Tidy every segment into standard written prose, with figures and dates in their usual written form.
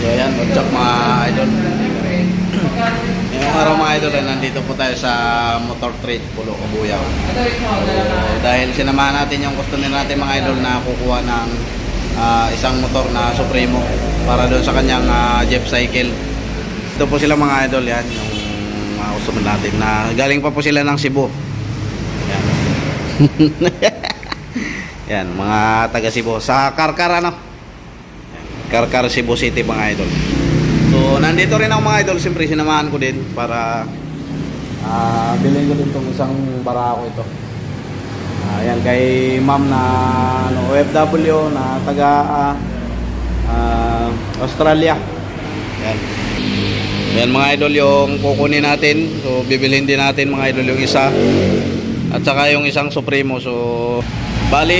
So ayan, what's up mga idol. Ngayong araw mga idol ay nandito po tayo sa Motor Trade Pulo Cabuyao. So, dahil sinamahan natin yung customer natin mga idol na kukuha ng isang motor na Supremo para doon sa kanyang Jeep Cycle. Ito po sila mga idol, yan yung mga customer natin na galing pa po sila ng Cebu. Yan. Yan, mga taga Cebu sa Karkar ano. Karkar, Cebu City mga idol. So nandito rin ako mga idol, siyempre sinamahan ko din para bilhin ko din itong isang barako ito. Ayan kay ma'am na OFW na taga Australia. Yan. Yan mga idol yung kukunin natin. So bibilhin din natin mga idol yung isa at saka yung isang Supremo. So bali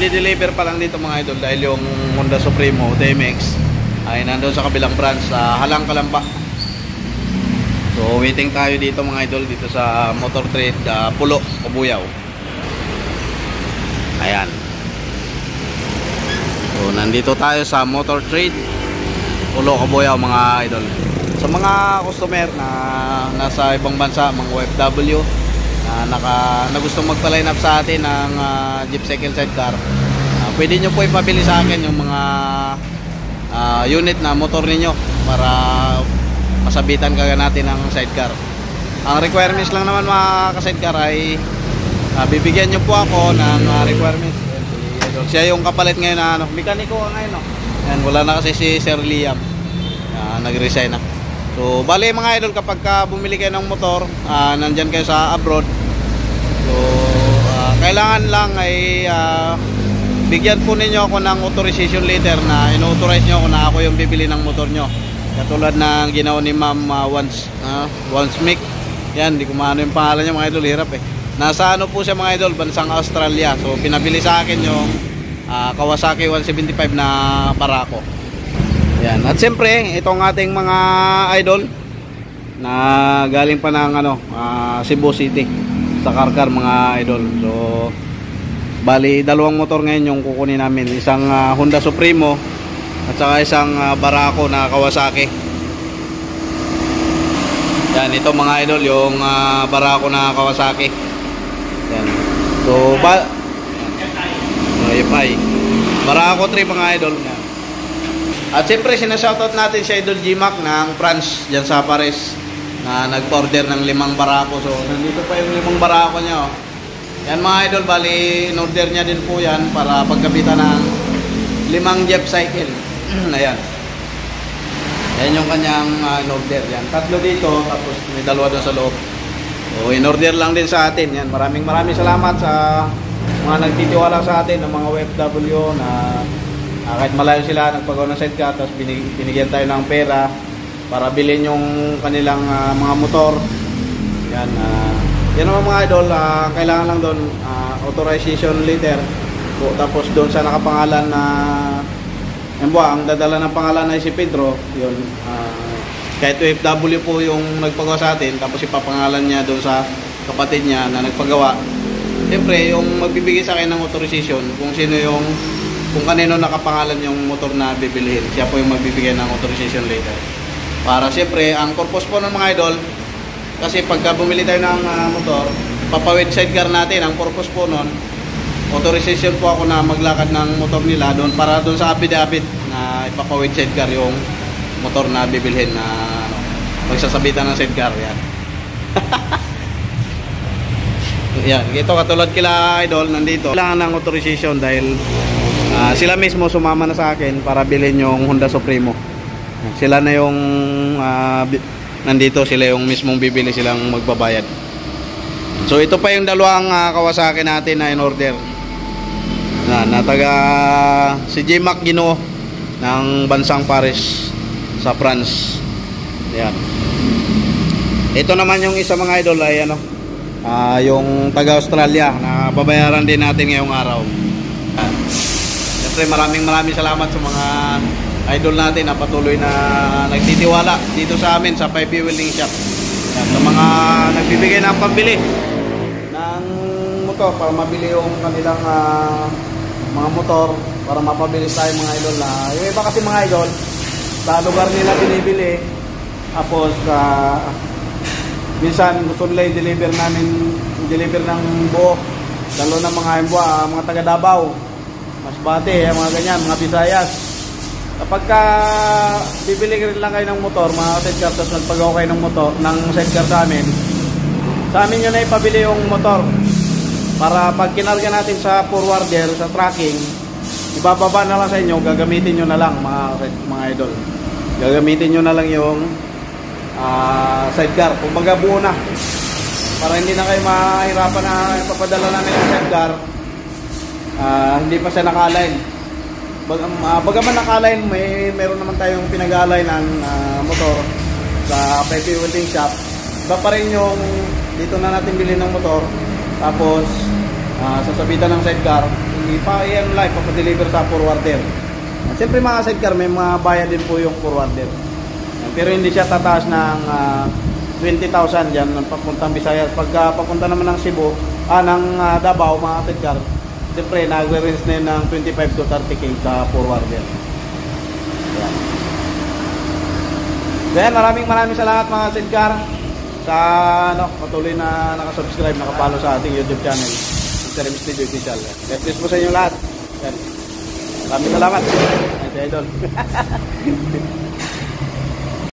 i-deliver pa lang dito mga idol dahil yung Honda Supremo DMX ay nandun sa kabilang branch sa Halang Kalamba. So waiting tayo dito mga idol dito sa Motor Trade Pulo Cabuyao. Ayan. So nandito tayo sa Motor Trade Pulo Cabuyao mga idol. Sa mga customer na nasa ibang bansa, mga OFW na gusto magpa-line up sa atin ng Jeep Cycle Sidecar, pwede nyo po ipabili sa akin yung mga unit na motor ninyo para masabitan kaga natin ng sidecar. Ang requirements lang naman mga ka-sidecar ay bibigyan nyo po ako ng requirements. Siya yung kapalit ngayon na mekaniko ngayon Yan, wala na kasi si Sir Liam, nag-resign na. So bali mga idol, kapag bumili kayo ng motor, nandyan kayo sa abroad, so kailangan lang ay bigyan po ninyo ako ng authorization letter na in-authorize nyo ako na ako yung bibili ng motor nyo. Katulad ng ginawa ni ma'am once Mick. Yan, di ko maano yung pangalan niya mga idol, hirap nasa ano po siya mga idol, bansang Australia. So pinabili sa akin yung Kawasaki 175 na Barako. Yan. At siyempre, itong ating mga idol na galing pa ng Cebu City sa Karkar mga idol. So bali dalawang motor ngayon yung kukunin namin, isang Honda Supremo at saka isang Barako na Kawasaki. Yan, ito mga idol yung Barako na Kawasaki. Yan. So Barako 3 mga idol. At siyempre sinashoutout natin si Idol G-Mac ng France dyan sa Paris na nag-order ng 5 barako. So nandito pa yung 5 barako niya Yan mga idol, bali in-order niya din po yan para pagkabitan ng 5 Jeep Cycle. Ayan. Yan yung kanyang in-order. Yan, 3 dito, tapos may 2 doon sa loob. So in-order lang din sa atin. Yan, maraming salamat sa mga nagtitiwala sa atin, ng mga OFW na kahit malayo sila nagpagawa ng sidecar, tapos binigyan tayo ng pera para bilhin yung kanilang mga motor. Yan, yan naman mga idol, kailangan lang doon authorization letter po, tapos doon sa nakapangalan na ang dadala ng pangalan na si Pedro, yun, kahit OFW po yung nagpagawa sa atin, tapos ipapangalan niya doon sa kapatid niya na nagpagawa. Siyempre yung magbibigay sa akin ng authorization, kung kanino nakapangalan yung motor na bibilhin, siya po yung magbibigay ng authorization letter. Para siyempre, ang purpose po ng mga idol, kasi pagka bumili tayo ng motor, papawid sidecar natin, ang purpose po nun, authorization po ako na maglakad ng motor nila doon para doon sa affidavit na ipapawid sidecar yung motor na bibilhin na magsasabitan ng sidecar. Yan. Yan, ito katulad kila idol, nandito. Kailangan ng authorization dahil sila mismo sumama na sa akin para bilhin yung Honda Supremo. Sila na yung nandito, sila yung mismong bibili, silang magbabayad. So ito pa yung dalawang Kawasaki natin na in order na taga si G-Mac Ginoo ng bansang Paris sa France. Yan. Ito naman yung isa mga idol ay yung taga Australia na babayaran din natin ngayong araw. Siyempre maraming salamat sa mga idol natin na patuloy na nagtitiwala dito sa amin sa 5B Welding Shop. Yan, sa mga nagbibigay ng pambili ng motor para mabili yung kanilang mga motor para mapabilis tayo mga idol. Yung iba kasi mga idol sa lugar nila binibili. Tapos minsan gusto nila deliver ng buo, lalo na mga taga Davao, Masbate, mga ganyan, mga Visayas. Kapag bibili rin lang kayo ng motor, mga sidecar, tapos nagpagawa kayo ng motor ng sidecar sa amin nyo na ipabili yung motor para pag kinarga natin sa forwarder, sa tracking, ibababa na lang sa inyo, gagamitin nyo na lang mga idol, gagamitin nyo na lang yung sidecar, kumbaga buo na, para hindi na kayo mahirapan na ipapadala na yung sidecar, hindi pa siya naka-align. Bagaman naka-align, meron naman tayong pinag-align ng motor sa Pepe Welding Shop. Iba pa rin yung dito na natin bilhin ng motor, tapos sasabitan ng sidecar, hindi pa yan live, papadeliver sa forwarder. Siyempre mga sidecar, may mga bayad din po yung forwarder, pero hindi siya tataas ng 20,000 yan papuntang Visayas. Pagka papunta naman ng Cebu, ng Davao, mga sidecar, siyempre nagre-range na yun ng 25 to 30k sa forwarder. Then maraming salamat mga sidecar sa patuloy na nakasubscribe, nakapalo sa ating YouTube channel, Mr. M Studio Official. God bless po sa inyo lahat. Maraming salamat. Idol.